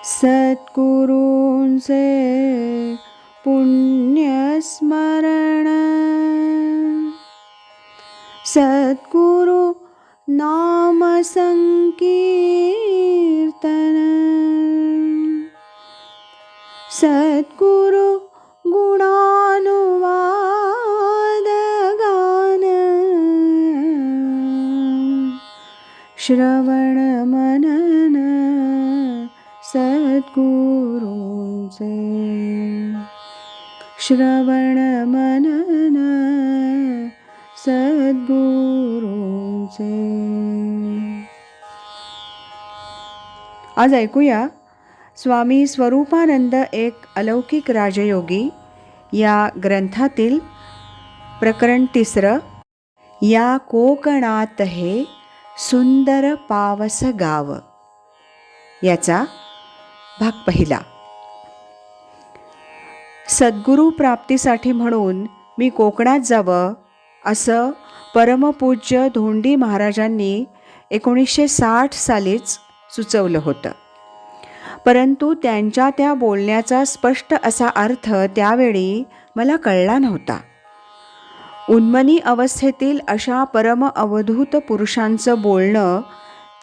सद्गुरूंचे पुण्यस्मरण, सद्गुरु नाम संकीर्तन, सद्गुरु गुणानुवाद गान, श्रवण मनन सद्गुरूंचे, श्रवण मनन सद्गुरूंचे. आज ऐकूया स्वामी स्वरूपानंद एक अलौकिक राजयोगी या ग्रंथातील प्रकरण 3, या कोकणात हे सुंदर पावस गाव, याचा भाग पहिला. सद्गुरू प्राप्तीसाठी म्हणून मी कोकणात जावं असं परमपूज्य धोंडी महाराजांनी 1960 सालीच सुचवलं होतं. परंतु त्यांच्या त्या बोलण्याचा स्पष्ट असा अर्थ त्यावेळी मला कळला नव्हता. उन्मनी अवस्थेतील अशा परम अवधूत पुरुषांचं बोलणं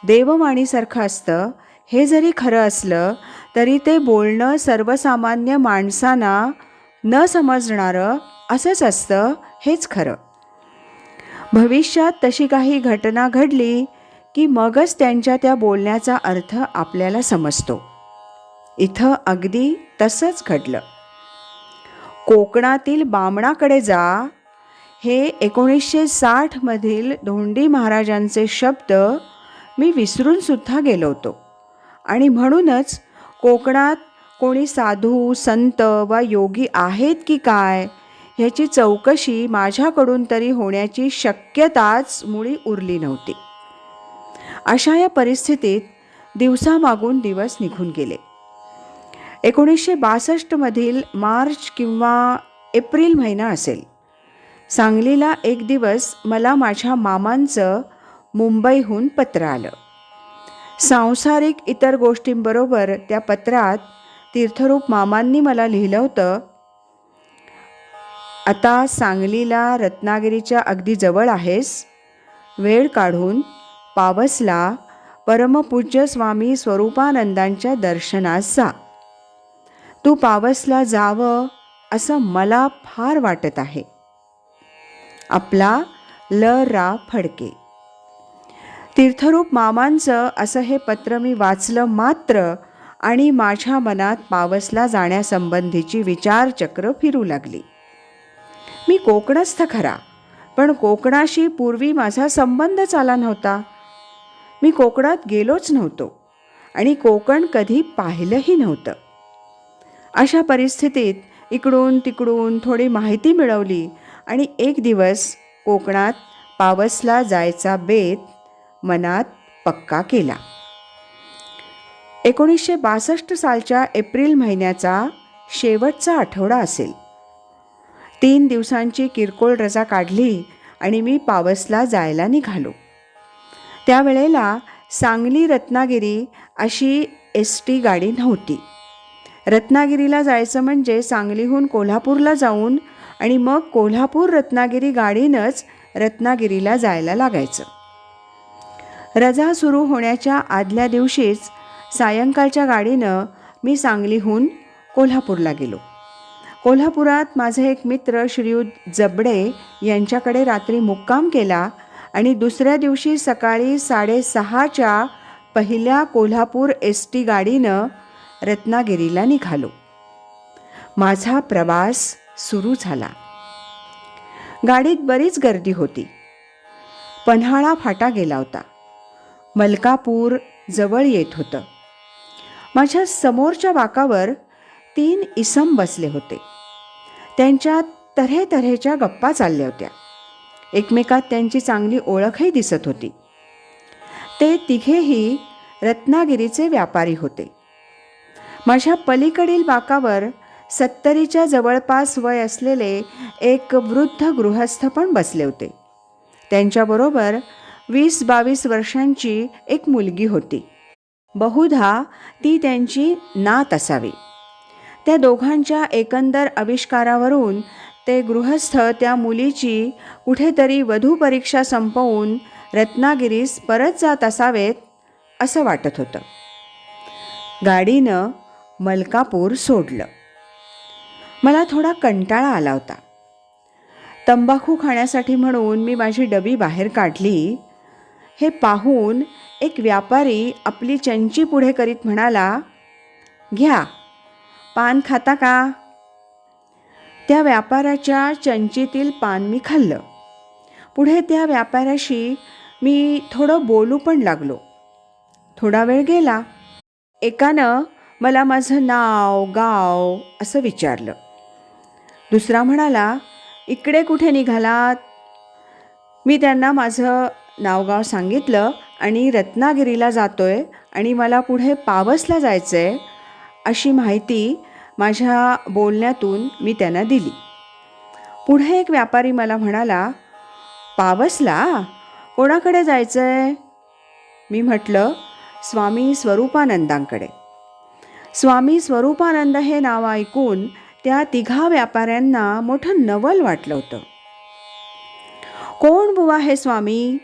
देववाणीसारखं असतं हे जरी खरं असलं तरी ते बोलणं सर्वसामान्य माणसांना न समजणारं असंच असतं हेच खरं. भविष्यात तशी काही घटना घडली की मगच त्यांच्या त्या बोलण्याचा अर्थ आपल्याला समजतो. इथं अगदी तसंच घडलं. कोकणातील बामणाकडे जा हे 1960 मधील धोंडी महाराजांचे शब्द मी विसरूनसुद्धा गेलो होतो आणि म्हणूनच कोकणात कोणी साधू संत वा योगी आहेत की काय ह्याची चौकशी माझ्याकडून तरी होण्याची शक्यताच मुळी उरली नव्हती. अशा या परिस्थितीत दिवसामागून दिवस निघून गेले. 1962 मधील मार्च किंवा एप्रिल महिना असेल. सांगलीला एक दिवस मला माझ्या मामांचं मुंबईहून पत्र आलं. सांसारिक इतर गोष्टींबरोबर त्या पत्रात तीर्थरूप मामांनी मला लिहिलं होतं, आता सांगलीला रत्नागिरीच्या अगदी जवळ आहेस, वेळ काढून पावसला परमपूज्य स्वामी स्वरूपानंदांच्या दर्शनास जा. तू पावसला जावं असं मला फार वाटत आहे. आपला ल रा फडके. तीर्थरूप मामांचं असं हे पत्र मी वाचलं मात्र आणि माझ्या मनात पावसला जाण्यासंबंधीची विचारचक्र फिरू लागली. मी कोकणस्थ खरा, पण कोकणाशी पूर्वी माझा संबंधच आला नव्हता. मी कोकणात गेलोच नव्हतो आणि कोकण कधी पाहिलंही नव्हतं. अशा परिस्थितीत इकडून तिकडून थोडी माहिती मिळवली आणि एक दिवस कोकणात पावसला जायचा बेत मनात पक्का केला. 1962 सालच्या एप्रिल महिन्याचा शेवटचा आठवडा असेल. 3 दिवसांची किरकोळ रजा काढली आणि मी पावसला जायला निघालो. त्यावेळेला सांगली रत्नागिरी अशी ST गाडी नव्हती. रत्नागिरीला जायचं म्हणजे सांगलीहून कोल्हापूरला जाऊन आणि मग कोल्हापूर रत्नागिरी गाडीनंच रत्नागिरीला जायला लागायचं. रजा सुरू होण्याच्या आदल्या दिवशीच सायंकाळच्या गाडीनं मी सांगलीहून कोल्हापूरला गेलो. कोल्हापुरात माझे एक मित्र श्रीयुत जबडे यांच्याकडे रात्री मुक्काम केला आणि दुसऱ्या दिवशी सकाळी 6:30च्या पहिल्या कोल्हापूर ST गाडीनं रत्नागिरीला निघालो. माझा प्रवास सुरू झाला. गाडीत बरीच गर्दी होती. पन्हाळा फाटा गेला होता. मलकापूर जवळ येत होतं. माझ्या समोरच्या बाकावर 3 इसम बसले होते. त्यांच्या तऱ्हेतऱ्हेच्या गप्पा चालल्या होत्या. एकमेकात त्यांची चांगली ओळखही दिसत होती. ते तिघेही रत्नागिरीचे व्यापारी होते. माझ्या पलीकडील बाकावर 70च्या जवळपास वय असलेले एक वृद्ध गृहस्थ पण बसले होते. त्यांच्याबरोबर 20-22 वर्षांची एक मुलगी होती. बहुधा ती त्यांची नात असावी. त्या दोघांच्या एकंदर आविष्कारावरून ते गृहस्थ त्या मुलीची कुठेतरी वधू परीक्षा संपवून रत्नागिरीस परत जात असावेत असं वाटत होतं. गाडीनं मलकापूर सोडलं. मला थोडा कंटाळा आला होता. तंबाखू खाण्यासाठी म्हणून मी माझी डबी बाहेर काढली. हे पाहून एक व्यापारी आपली चंची पुढे करीत म्हणाला, "घ्या, पान खाता का?" त्या व्यापाऱ्याच्या चंचीतील पान मी खाल्लं. पुढे त्या व्यापाऱ्याशी मी थोडं बोलू पण लागलो. थोडा वेळ गेला. एकानं मला माझं नाव गाव असं विचारलं. दुसरा म्हणाला, "इकडे कुठे निघालात?" मी त्यांना माझं नावगाव सांगितलं आणि रत्नागिरीला जातोय आणि मला पुढे पावसला जायचं आहे अशी माहिती माझ्या बोलण्यातून मी त्यांना दिली. पुढे एक व्यापारी मला म्हणाला, "पावसला? कोणाकडे जायचं आहे?" मी म्हटलं, "स्वामी स्वरूपानंदांकडे." स्वामी स्वरूपानंद हे नाव ऐकून त्या तिघा व्यापाऱ्यांना मोठं नवल वाटलं होतं. "कोण बुवा हे स्वामी?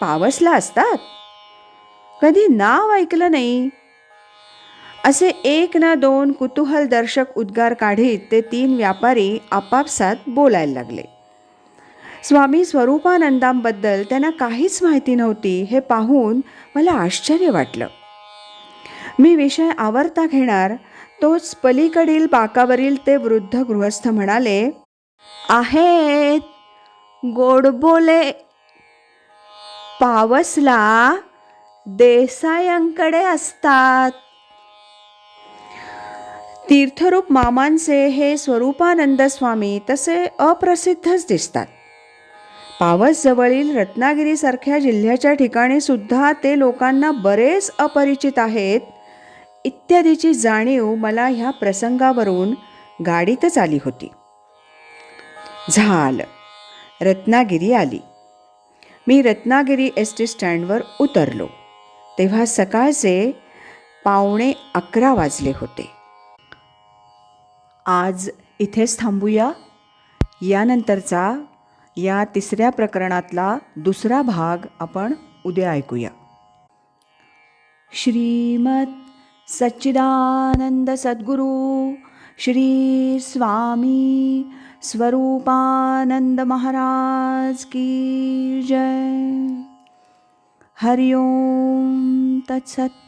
पावसला असतात? कधी नाव ऐकलं नाही." असे एक ना दोन कुतूहलदर्शक उद्गार काढीत ते तीन व्यापारी आपापसात बोलायला लागले. स्वामी स्वरूपानंदांबद्दल त्यांना काहीच माहिती नव्हती हे पाहून मला आश्चर्य वाटलं. मी विषय आवर्ता घेणार तोच पलीकडील बाकावरील ते वृद्ध गृहस्थ म्हणाले, "आहेत, गोड बोले. पावसला देसायांकडे असतात." तीर्थरूप मामांचे हे स्वरूपानंद स्वामी तसे अप्रसिद्धच दिसतात. पावसजवळील रत्नागिरीसारख्या जिल्ह्याच्या ठिकाणी सुद्धा ते लोकांना बरेच अपरिचित आहेत इत्यादीची जाणीव मला ह्या प्रसंगावरून गाडीतच आली होती. झालं, रत्नागिरी आली. मी रत्नागिरी एस.टी. स्टँडवर उतरलो तेव्हा सकाळचे 11:15 वाजले होते. आज इथेच थांबूया. यानंतरचा या तिसऱ्या प्रकरणातला दुसरा भाग आपण उद्या ऐकूया. श्रीमद सच्चिदानंद सद्गुरु श्री स्वामी स्वरूपानंद महाराज की जय. हरि ओम तत्सत.